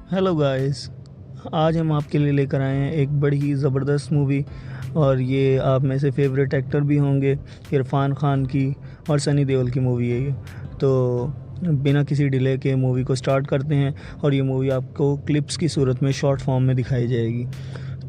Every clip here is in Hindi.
Hello guys. आज हम आपके लिए लेकर आए हैं एक बड़ी ही ज़बरदस्त मूवी। और ये आप में से फेवरेट एक्टर भी होंगे, इरफान खान की और सनी देओल की मूवी है ये। तो बिना किसी डिले के मूवी को स्टार्ट करते हैं और ये मूवी आपको क्लिप्स की सूरत में शॉर्ट फॉर्म में दिखाई जाएगी।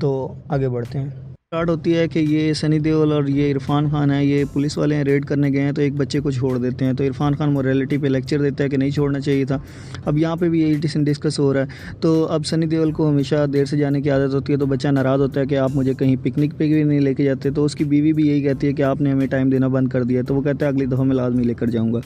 तो आगे बढ़ते हैं। स्टार्ट होती है कि ये सनी देओल और ये इरफान खान है, ये पुलिस वाले हैं, रेड करने गए हैं तो एक बच्चे को छोड़ देते हैं। तो इरफान खान मोरालिटी पे लेक्चर देता है कि नहीं छोड़ना चाहिए था। अब यहाँ पे भी यही सीन डिस्कस हो रहा है। तो अब सनी देओल को हमेशा देर से जाने की आदत होती है, तो बच्चा नाराज़ होता है कि आप मुझे कहीं पिकनिक पे भी नहीं लेके जाते। तो उसकी बीवी भी यही कहती है कि आपने हमें टाइम देना बंद कर दिया। तो वो कहता है अगली दफ़ा मैं लाजमी लेकर जाऊँगा।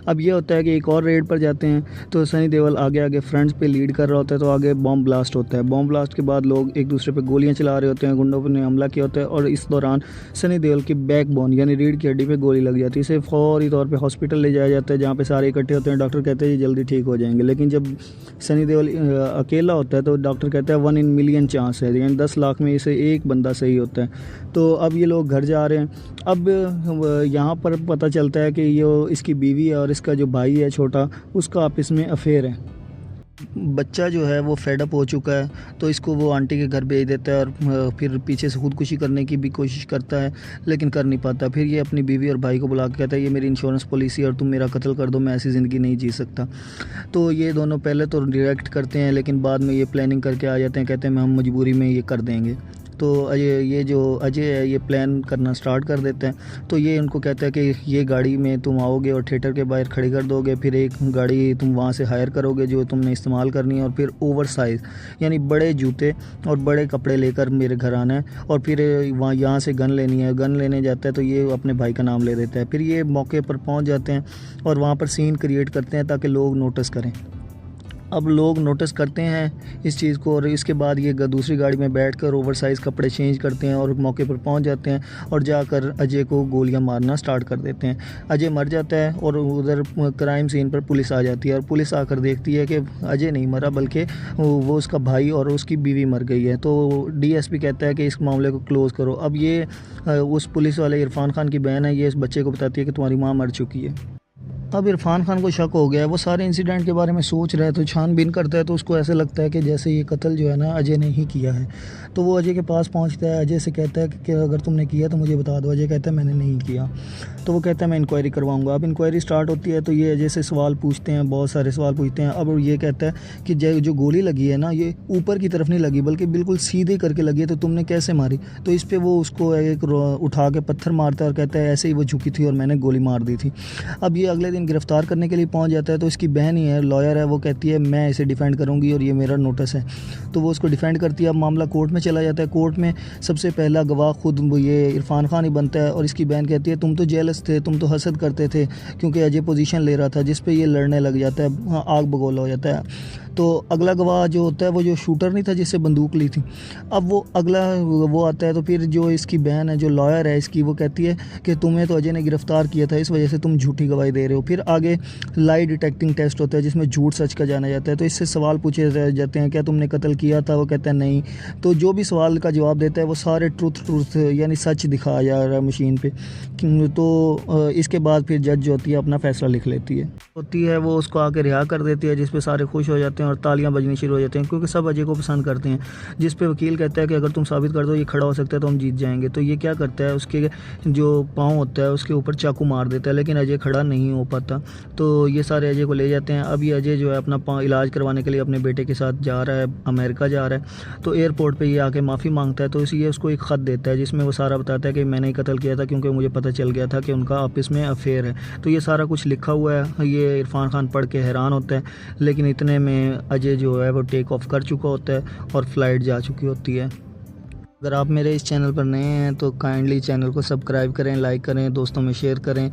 अब ये होता है कि एक और रेड पर जाते हैं, तो सनी देओल आगे आगे फ्रंट्स पे लीड कर रहा होता है। तो आगे बॉम्ब ब्लास्ट होता है। बॉम्ब ब्लास्ट के बाद लोग एक दूसरे पे गोलियां चला रहे होते हैं, गुंडों पर ने हमला किया होता है। और इस दौरान सनी देओल की बैकबोन यानी रीढ़ की हड्डी पे गोली लग जाती है। इसे फौरी तौर पे हॉस्पिटल ले जाया जाता है, जहाँ पे सारे इकट्ठे होते हैं। डॉक्टर कहते हैं ये जल्दी ठीक हो जाएंगे। लेकिन जब सनी देओल अकेला होता है तो डॉक्टर कहता है 1 in million चांस है, यानी 10 लाख में इसे एक बंदा सही होता है। तो अब ये लोग घर जा रहे हैं। अब यहाँ पर पता चलता है कि ये इसकी बीवी है और इसका जो भाई है छोटा, उसका आपस में अफेयर है। बच्चा जो है वो फेड अप हो चुका है, तो इसको वो आंटी के घर भेज देता है और फिर पीछे से खुदकुशी करने की भी कोशिश करता है, लेकिन कर नहीं पाता। फिर ये अपनी बीवी और भाई को बुला के कहता है ये मेरी इंश्योरेंस पॉलिसी है और तुम मेरा कत्ल कर दो, मैं ऐसी ज़िंदगी नहीं जी सकता। तो ये दोनों पहले तो रिएक्ट करते हैं, लेकिन बाद में ये प्लानिंग करके आ जाते हैं, कहते हैं हम मजबूरी में ये कर देंगे। तो ये जो अजय है ये प्लान करना स्टार्ट कर देते हैं। तो ये उनको कहता है कि ये गाड़ी में तुम आओगे और थिएटर के बाहर खड़ी कर दोगे, फिर एक गाड़ी तुम वहाँ से हायर करोगे जो तुमने इस्तेमाल करनी है, और फिर ओवर साइज़ यानी बड़े जूते और बड़े कपड़े लेकर मेरे घर आना है। और फिर वहाँ यहाँ से गन लेनी है। गन लेने जाता है तो ये अपने भाई का नाम ले देता है। फिर ये मौके पर पहुँच जाते हैं और वहाँ पर सीन क्रिएट करते हैं ताकि लोग नोटिस करें। अब लोग नोटिस करते हैं इस चीज़ को, और इसके बाद ये दूसरी गाड़ी में बैठकर ओवर साइज़ कपड़े चेंज करते हैं और मौके पर पहुंच जाते हैं और जाकर अजय को गोलियां मारना स्टार्ट कर देते हैं। अजय मर जाता है और उधर क्राइम सीन पर पुलिस आ जाती है और पुलिस आकर देखती है कि अजय नहीं मरा बल्कि वो उसका भाई और उसकी बीवी मर गई है। तो डीएसपी कहता है कि इस मामले को क्लोज़ करो। अब ये उस पुलिस वाले इरफान खान की बहन है, ये इस बच्चे को बताती है कि तुम्हारी माँ मर चुकी है। अब इरफान खान को शक हो गया है, वो सारे इंसिडेंट के बारे में सोच रहा है। तो छानबीन करता है तो उसको ऐसे लगता है कि जैसे ये कत्ल जो है ना अजय ने ही किया है। तो वो अजय के पास पहुंचता है, अजय से कहता है कि अगर तुमने किया तो मुझे बता दो। अजय कहता है मैंने नहीं किया। तो वो कहता है मैं इंक्वायरी करवाऊंगा। अब इंक्वायरी स्टार्ट होती है तो ये अजय से सवाल पूछते हैं, बहुत सारे सवाल पूछते हैं। अब ये कहता है कि जो गोली लगी है ना ये ऊपर की तरफ नहीं लगी बल्कि बिल्कुल सीधे करके लगी है, तो तुमने कैसे मारी। तो इस पर वो उसको एक उठा के पत्थर मारता है और कहता है ऐसे ही वो झुकी थी और मैंने गोली मार दी थी। अब ये अगले दिन गिरफ्तार करने के लिए पहुंच जाता है। तो इसकी बहन ही है, लॉयर है, वो कहती है मैं इसे डिफेंड करूंगी और ये मेरा नोटिस है। तो वो उसको डिफेंड करती है। अब मामला कोर्ट में चला जाता है। कोर्ट में सबसे पहला गवाह खुद ये इरफान खान ही बनता है और इसकी बहन कहती है तुम तो जेलस थे, तुम तो हसद करते थे क्योंकि अजय पोजीशन ले रहा था, जिस पे ये लड़ने लग जाता है, आग बगोला हो जाता है। तो अगला गवाह जो होता है वो जो शूटर नहीं था जिससे बंदूक ली थी, अब वो अगला वो आता है। तो फिर जो इसकी बहन है, जो लॉयर है इसकी, वो कहती है कि तुम्हें तो अजय ने गिरफ्तार किया था, इस वजह से तुम झूठी गवाही दे रहे हो। फिर आगे लाई डिटेक्टिंग टेस्ट होता है जिसमें झूठ सच का जाना जाता है। तो इससे सवाल पूछे जाते हैं क्या तुमने कत्ल किया था, वो कहता है नहीं। तो जो भी सवाल का जवाब देता है वो सारे ट्रूथ यानी सच दिखाया जा रहा है मशीन पे। तो इसके बाद फिर जज जो होती है अपना फैसला लिख लेती है वो उसको आके रिहा कर देती है, जिस पे सारे खुश हो जाते हैं और तालियां बजनी शुरू हो जाती हैं क्योंकि सब अजय को पसंद करते हैं। जिस पे वकील कहता है कि अगर तुम साबित कर दो ये खड़ा हो सकता है तो हम जीत जाएंगे। तो ये क्या करता है, उसके जो पाँव होता है उसके ऊपर चाकू मार देता है, लेकिन अजय खड़ा नहीं हो पाता। तो ये सारे अजय को ले जाते हैं। अब ये अजय जो है अपना इलाज करवाने के लिए अपने बेटे के साथ जा रहा है, अमेरिका जा रहा है। तो एयरपोर्ट पर ये आके माफ़ी मांगता है। तो ये उसको एक ख़त देता है जिसमें वो सारा बताता है कि मैंने ही कत्ल किया था क्योंकि मुझे पता चल गया था कि उनका आपस में अफेयर है। तो ये सारा कुछ लिखा हुआ है। ये इरफान खान पढ़ के हैरान होता है, लेकिन इतने में अजय जो है वो टेक ऑफ कर चुका होता है और फ्लाइट जा चुकी होती है। अगर आप मेरे इस चैनल पर नए हैं तो काइंडली चैनल को सब्सक्राइब करें, लाइक करें, दोस्तों में शेयर करें।